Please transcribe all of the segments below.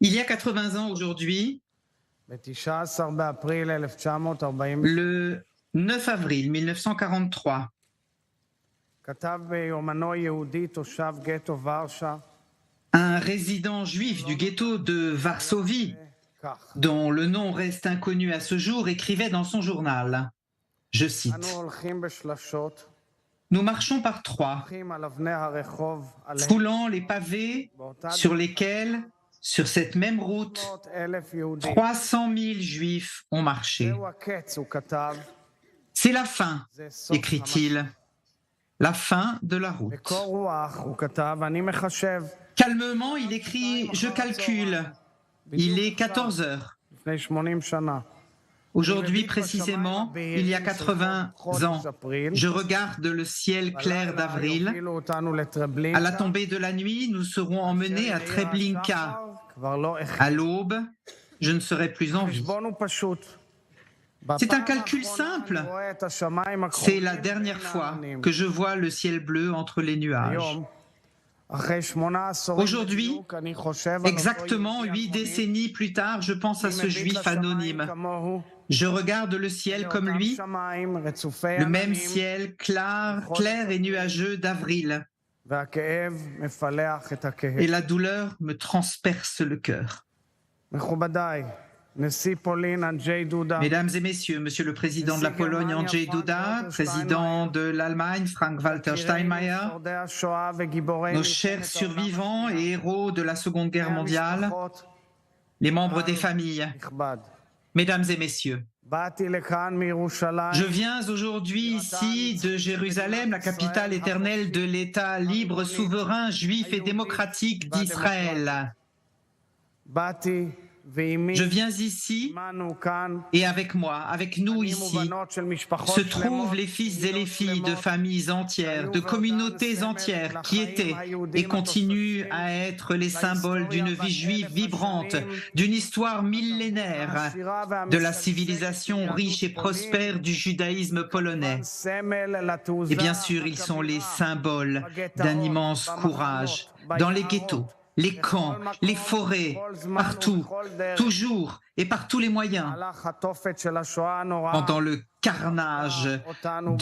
Il y a 80 ans aujourd'hui, ב-19 באפריל 1940 le 9 avril 1943, כתב ביומנו יהודי תושב גטו ורשה un résident juif du ghetto de Varsovie, כך: dont le nom reste inconnu à ce jour, écrivait dans son journal, je אנו cite, הולכים בשלשות, « Nous marchons par trois, הולכים על אבני הרחוב עליהם foulant les pavés sur lesquels, sur cette même route, 100,000 יהודים. 300 000 juifs ont marché. זהו הקץ, הוא כתב, C'est la fin, זה סוף écrit-il, la fin de la route. בקור רוח הוא כתב, אני מחשב, Calmement, il écrit « Je calcule, il est 14 heures. לפני 80 שנה. Aujourd'hui, précisément, il y a 80 ans, je regarde le ciel clair d'avril. יובילו אותנו À לטרבלינקה, la tombée de la nuit, nous serons emmenés à Treblinka. כבר לא À l'aube, je ne serai plus en vie. החשבון הוא פשוט. C'est un בפעם calcul האחרונה simple. אני רואה את השמיים C'est הכחולים la dernière בין fois העננים. que je vois le ciel bleu entre les nuages. היום, אחרי 8 עשורים Aujourd'hui, בדיוק, אני חושב על אותו Exactement יהודי 8 אלמוני, décennies plus tard, je pense à אני ce מביט juif לשמיים anonyme. כמוהו, Je regarde le ciel comme לאותם lui, שמיים רצופי le même עננים, ciel clair et nuageux d'avril. והכאב מפלח את הכאב. Et la douleur me transperce le cœur. מכובדיי, נשיא פולין אנג'יי דודה, Mesdames et messieurs, Monsieur le Président de la Pologne, Andrzej Duda, Président de l'Allemagne, Frank-Walter Steinmeier, שורדי השואה וגיבורי nos מלחמת chers העולם survivants et héros de la Seconde Guerre mondiale, המשפחות, les membres des familles, נכבד. Mesdames et messieurs, באתי לכאן מירושלים, je viens aujourd'hui ici de Jérusalem, la capitale éternelle de l'État libre, souverain, juif et démocratique d'Israël. באתי ועימי, Je viens ici עמנו כאן, et avec moi, avec nous בנים ici, ובנות של משפחות se trouvent שלמות, les fils et les filles de שלמות, familles entières, de communautés entières qui étaient et continuent à être les symboles d'une vie juive vibrante, d'une histoire millénaire, העשירה de la והמשגשגת civilisation של riche et יהדות prospère du judaïsme polonais. פולין, סמל לתעוזה Et bien sûr, ils sont les הכבירה, symboles d'un immense courage dans les ghettos, les camps, les forêts, partout, toujours et par tous les moyens, במהלך התופת של השואה הנוראה, pendant le carnage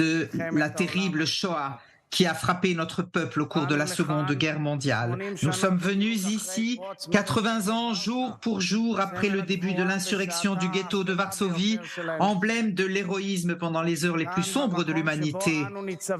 de la terrible Shoah qui a frappé notre peuple au cours de la Seconde Guerre mondiale. Nous sommes venus ici 80 ans, jour pour jour, après le début de l'insurrection du ghetto de Varsovie, emblème de l'héroïsme pendant les heures les plus sombres de l'humanité.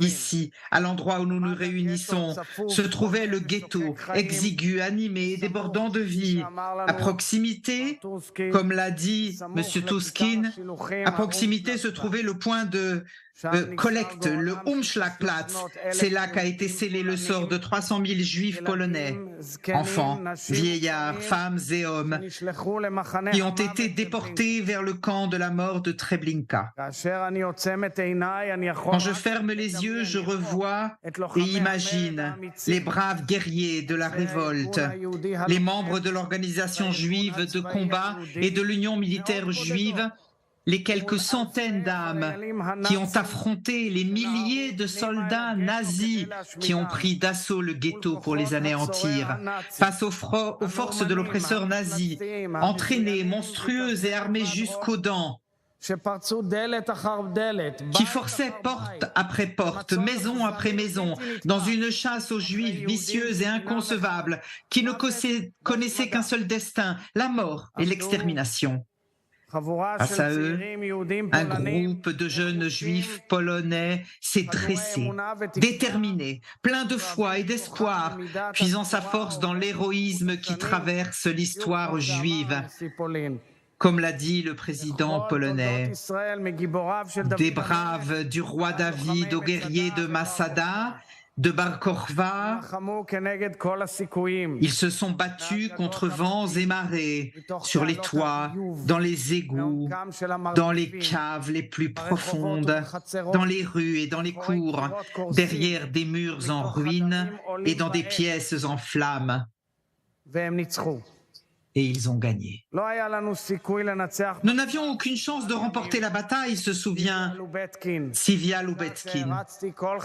Ici, à l'endroit où nous nous réunissons, se trouvait le ghetto, exigu, animé et débordant de vie. À proximité, comme l'a dit M. Tuskin, à proximité se trouvait le point de collecte, le Umschlagplatz. C'est là qu'a été scellé le sort de 300 000 juifs polonais, enfants, vieillards, femmes et hommes, qui ont été déportés vers le camp de la mort de Treblinka. Quand je ferme les yeux, je revois et imagine les braves guerriers de la révolte, les membres de l'organisation juive de combat et de l'Union militaire juive, les quelques centaines d'âmes qui ont affronté les milliers de soldats nazis qui ont pris d'assaut le ghetto pour les anéantir, face aux forces de l'oppresseur nazi, entraînées, monstrueuses et armées jusqu'aux dents, qui forçaient porte après porte, maison après maison, dans une chasse aux juifs vicieuse et inconcevable, qui ne connaissaient qu'un seul destin, la mort et l'extermination. Face à eux, un groupe de jeunes juifs polonais s'est dressé, déterminé, plein de foi et d'espoir, puisant sa force dans l'héroïsme qui traverse l'histoire juive. Comme l'a dit le président polonais, des braves du roi David aux guerriers de Masada, de Bar Kokhba, ils se sont battus contre vents et marées, sur les toits, dans les égouts, dans les caves les plus profondes, dans les rues et dans les cours, derrière des murs en ruine et dans des pièces en flammes. et ils ont gagné. Nous n'avions aucune chance de remporter la bataille, se souvient Sivia Lubetkin,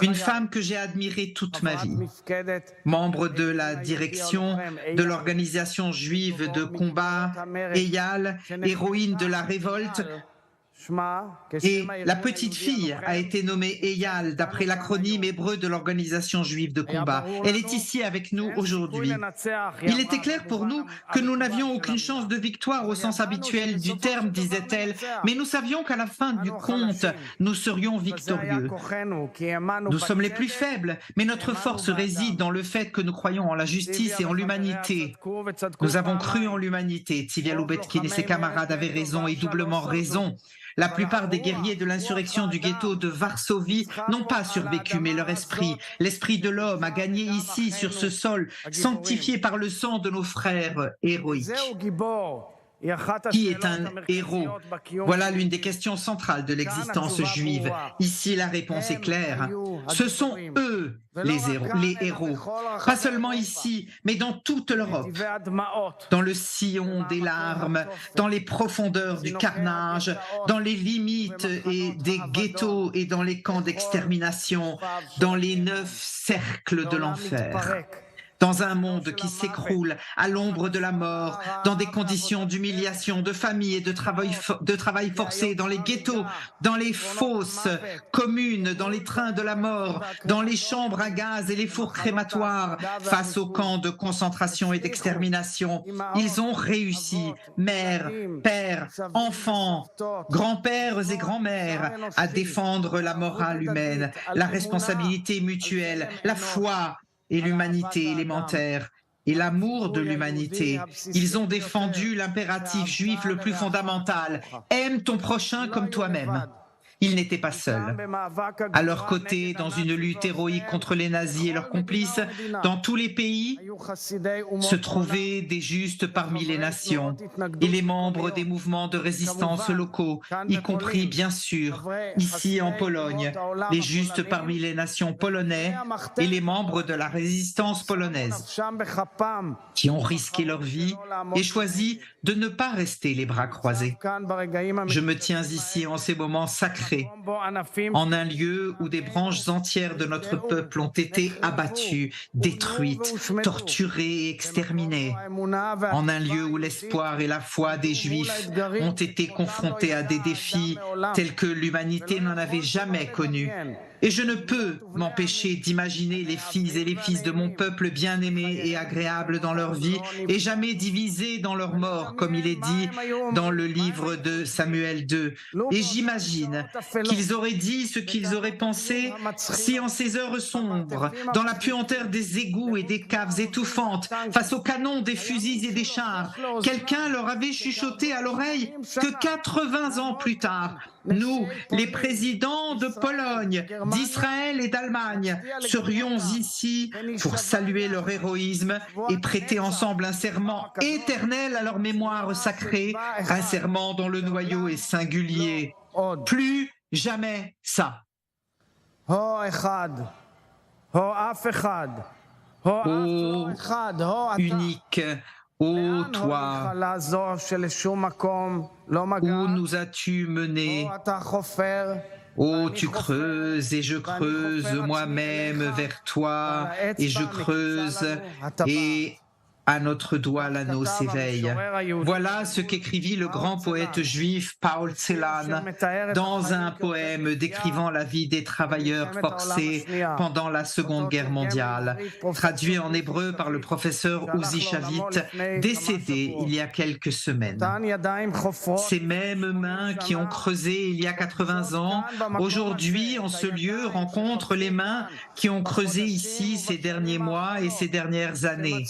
une femme que j'ai admirée toute ma vie, membre de la direction de l'organisation juive de combat Eyal, héroïne de la révolte. Et la petite fille a été nommée Eyal d'après l'acronyme hébreu de l'organisation juive de combat. Elle est ici avec nous aujourd'hui. Il était clair pour nous que nous n'avions aucune chance de victoire au sens habituel du terme, disait-elle, mais nous savions qu'à la fin du compte, nous serions victorieux. Nous sommes les plus faibles, mais notre force réside dans le fait que nous croyons en la justice et en l'humanité. Nous avons cru en l'humanité. Tzivia Lubetkin et ses camarades avaient raison et doublement raison. La plupart des guerriers de l'insurrection du ghetto de Varsovie n'ont pas survécu, mais leur esprit, l'esprit de l'homme, a gagné ici, sur ce sol, sanctifié par le sang de nos frères héroïques. Qui est un héros? Voilà l'une des questions centrales de l'existence juive. Ici, la réponse est claire. Ce sont eux les héros. Pas seulement ici, mais dans toute l'Europe. Dans le sillon des larmes, dans les profondeurs du carnage, dans les limites des ghettos et dans les camps d'extermination, dans les 9 cercles de l'enfer. Dans un monde qui s'écroule à l'ombre de la mort, dans des conditions d'humiliation, de famine et de travail forcé, dans les ghettos, dans les fosses communes, dans les trains de la mort, dans les chambres à gaz et les fours crématoires, face aux camps de concentration et d'extermination. Ils ont réussi, mères, pères, enfants, grands-pères et grands-mères, à défendre la morale humaine, la responsabilité mutuelle, la foi, et l'humanité élémentaire, et l'amour de l'humanité. Ils ont défendu l'impératif juif le plus fondamental. Aime ton prochain comme toi-même. Ils n'étaient pas seuls. À leur côté, dans une lutte héroïque contre les nazis et leurs complices, dans tous les pays, se trouvaient des justes parmi les nations et les membres des mouvements de résistance locaux, y compris, bien sûr, ici en Pologne, les justes parmi les nations polonais et les membres de la résistance polonaise, qui ont risqué leur vie et choisi de ne pas rester les bras croisés. Je me tiens ici en ces moments sacrés, en un lieu où des branches entières de notre peuple ont été abattues, détruites, torturées et exterminées, en un lieu où l'espoir et la foi des Juifs ont été confrontés à des défis tels que l'humanité n'en avait jamais connus. Et je ne peux m'empêcher d'imaginer les filles et les fils de mon peuple bien-aimés et agréables dans leur vie et jamais divisés dans leur mort, comme il est dit dans le livre de Samuel 2. Et j'imagine qu'ils auraient dit ce qu'ils auraient pensé si en ces heures sombres, dans la puanteur des égouts et des caves étouffantes, face aux canons des fusils et des chars, quelqu'un leur avait chuchoté à l'oreille que 80 ans plus tard, nous, les présidents de Pologne, d'Israël et d'Allemagne, serions ici pour saluer leur héroïsme et prêter ensemble un serment éternel à leur mémoire sacrée, un serment dont le noyau est singulier. Plus jamais ça. Ô unique, ô toi, où nous as-tu menés? Oh, tu creuses et je creuse moi-même vers toi et je creuse et à notre doigt l'anneau s'éveille. Voilà ce qu'écrivit le grand poète juif Paul Celan dans un poème décrivant la vie des travailleurs forcés pendant la Seconde Guerre mondiale, traduit en hébreu par le professeur Uzi Shavit, décédé il y a quelques semaines. Ces mêmes mains qui ont creusé il y a 80 ans, aujourd'hui en ce lieu rencontrent les mains qui ont creusé ici ces derniers mois et ces dernières années,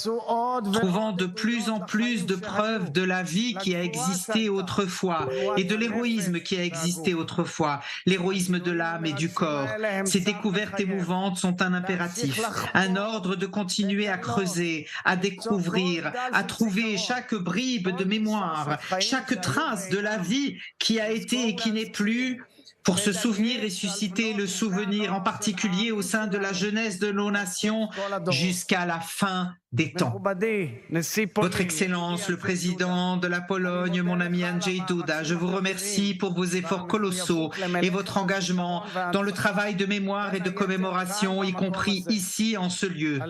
trouvant de plus en plus de preuves de la vie qui a existé autrefois et de l'héroïsme qui a existé autrefois, l'héroïsme de l'âme et du corps. Ces découvertes émouvantes sont un impératif, un ordre de continuer à creuser, à découvrir, à trouver chaque bribe de mémoire, chaque trace de la vie qui a été et qui n'est plus, pour se souvenir et susciter le souvenir, en particulier au sein de la jeunesse de nos nations, jusqu'à la fin des temps. Votre Excellence, le président de la Pologne, mon ami Andrzej Duda, je vous remercie pour vos efforts colossaux et votre engagement dans le travail de mémoire et de commémoration, y compris ici en ce lieu.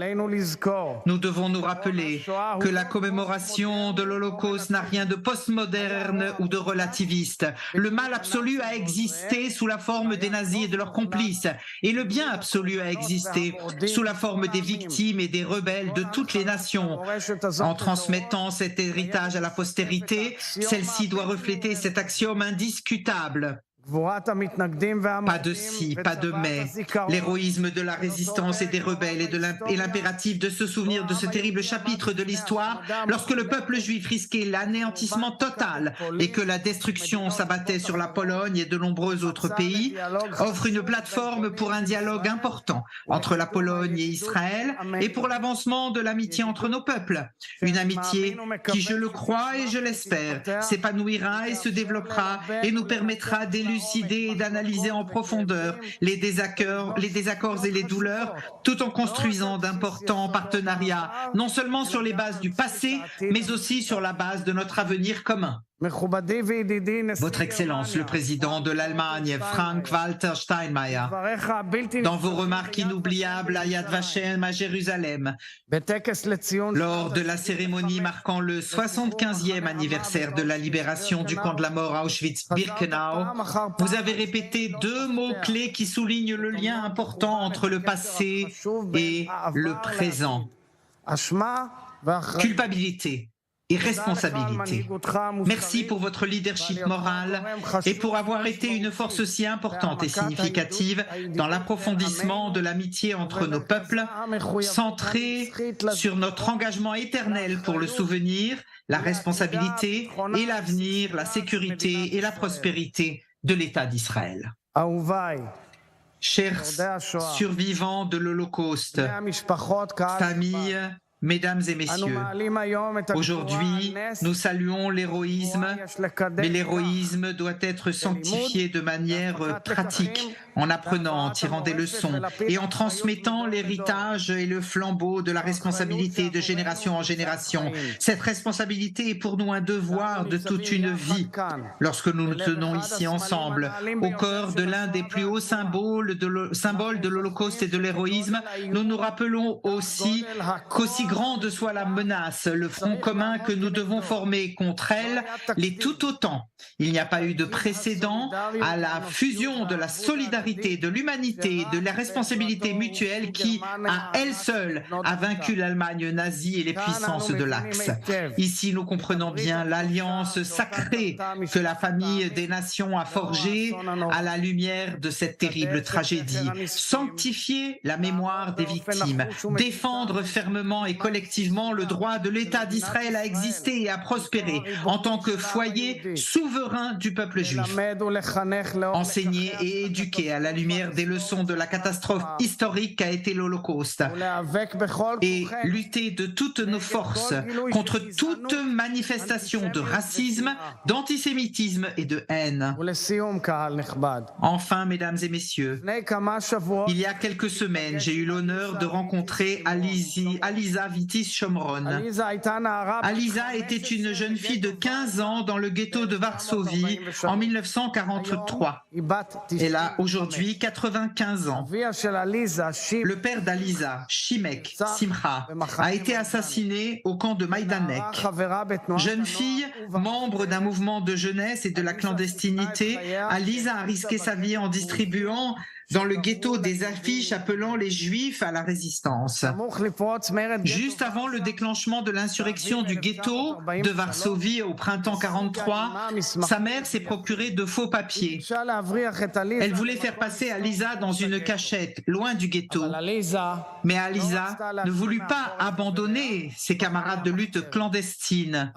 Nous devons nous rappeler que la commémoration de l'Holocauste n'a rien de postmoderne ou de relativiste. Le mal absolu a existé sous la forme des nazis et de leurs complices, et le bien absolu a existé sous la forme des victimes et des rebelles de toutes les nations. En transmettant cet héritage à la postérité, celle-ci doit refléter cet axiome indiscutable. Pas de si, pas de mais. L'héroïsme de la résistance et des rebelles et l'impératif de se souvenir de ce terrible chapitre de l'histoire lorsque le peuple juif risquait l'anéantissement total et que la destruction s'abattait sur la Pologne et de nombreux autres pays offre une plateforme pour un dialogue important entre la Pologne et Israël et pour l'avancement de l'amitié entre nos peuples. Une amitié qui, je le crois et je l'espère, s'épanouira et se développera et nous permettra d'élucider et d'analyser en profondeur les désaccords et les douleurs, tout en construisant d'importants partenariats, non seulement sur les bases du passé, mais aussi sur la base de notre avenir commun. Votre Excellence, le président de l'Allemagne, Frank-Walter Steinmeier, dans vos remarques inoubliables à Yad Vashem à Jérusalem, lors de la cérémonie marquant le 75e anniversaire de la libération du camp de la mort à Auschwitz-Birkenau, vous avez répété deux mots-clés qui soulignent le lien important entre le passé et le présent. Culpabilité et responsabilité. Merci pour votre leadership moral et pour avoir été une force si importante et significative dans l'approfondissement de l'amitié entre nos peuples, centrée sur notre engagement éternel pour le souvenir, la responsabilité et l'avenir, la sécurité et la prospérité de l'État d'Israël. Chers survivants de l'Holocauste, familles, Mesdames et messieurs, aujourd'hui, nous saluons l'héroïsme, mais l'héroïsme doit être sanctifié de manière pratique, en apprenant, en tirant des leçons et en transmettant l'héritage et le flambeau de la responsabilité de génération en génération. Cette responsabilité est pour nous un devoir de toute une vie. Lorsque nous nous tenons ici ensemble, au cœur de l'un des plus hauts symboles de l'Holocauste et de l'héroïsme, nous nous rappelons aussi qu'aussi grande soit la menace, le front commun que nous devons former contre elle l'est tout autant. Il n'y a pas eu de précédent à la fusion de la solidarité, de l'humanité, de la responsabilité mutuelle qui, à elle seule, a vaincu l'Allemagne nazie et les puissances de l'Axe. Ici, nous comprenons bien l'alliance sacrée que la famille des nations a forgée à la lumière de cette terrible tragédie. Sanctifier la mémoire des victimes, défendre fermement et collectivement le droit de l'État d'Israël à exister et à prospérer en tant que foyer souverain du peuple juif. Enseigner et éduquer à la lumière des leçons de la catastrophe historique qu'a été l'Holocauste et lutter de toutes nos forces contre toute manifestation de racisme, d'antisémitisme et de haine. Enfin, mesdames et messieurs, il y a quelques semaines, j'ai eu l'honneur de rencontrer Aliza Vitis Shomron. Aliza était une jeune fille de 15 ans dans le ghetto de Varsovie en 1943. Elle a aujourd'hui 95 ans. Le père d'Aliza, Shimek Simcha, a été assassiné au camp de Majdanek. Jeune fille, membre d'un mouvement de jeunesse et de la clandestinité, Aliza a risqué sa vie en distribuant dans le ghetto des affiches appelant les Juifs à la résistance. Juste avant le déclenchement de l'insurrection du ghetto de Varsovie au printemps 43, sa mère s'est procuré de faux papiers. Elle voulait faire passer Aliza dans une cachette, loin du ghetto. Mais Aliza ne voulut pas abandonner ses camarades de lutte clandestines.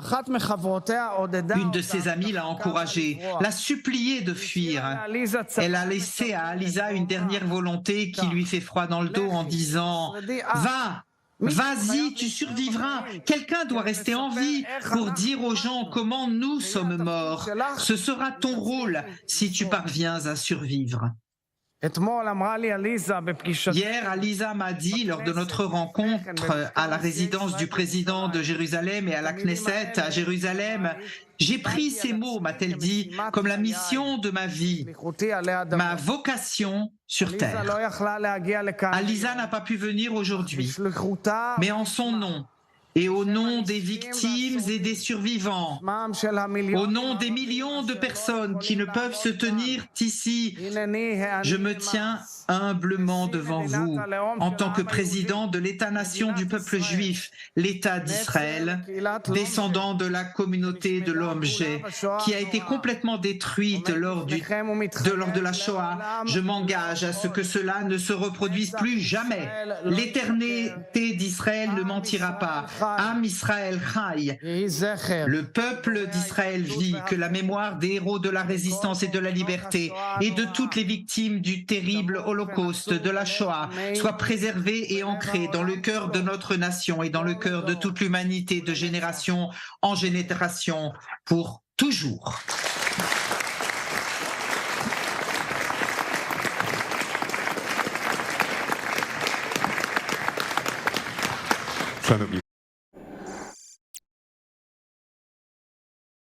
Une de ses amies l'a encouragée, l'a suppliée de fuir. Elle a laissé à Aliza une dernière volonté qui lui fait froid dans le dos en disant « Va, vas-y, tu survivras. Quelqu'un doit rester en vie pour dire aux gens comment nous sommes morts. Ce sera ton rôle si tu parviens à survivre. » Hier, Alisa m'a dit, lors de notre rencontre à la résidence du président de Jérusalem et à la Knesset à Jérusalem, j'ai pris ces mots, m'a-t-elle dit, comme la mission de ma vie, ma vocation sur terre. Alisa n'a pas pu venir aujourd'hui, mais en son nom, et au nom des victimes et des survivants, au nom des millions de personnes qui ne peuvent se tenir ici, je me tiens humblement devant vous en tant que président de l'État-nation du peuple juif, l'État d'Israël, descendant de la communauté de l'OMG, qui a été complètement détruite lors de la Shoah. Je m'engage à ce que cela ne se reproduise plus jamais. L'éternité d'Israël ne mentira pas. Am Israël Chai, le peuple d'Israël vit, que la mémoire des héros de la résistance et de la liberté et de toutes les victimes du terrible Holocauste de la Shoah soit préservée et ancrée dans le cœur de notre nation et dans le cœur de toute l'humanité de génération en génération pour toujours. Шановні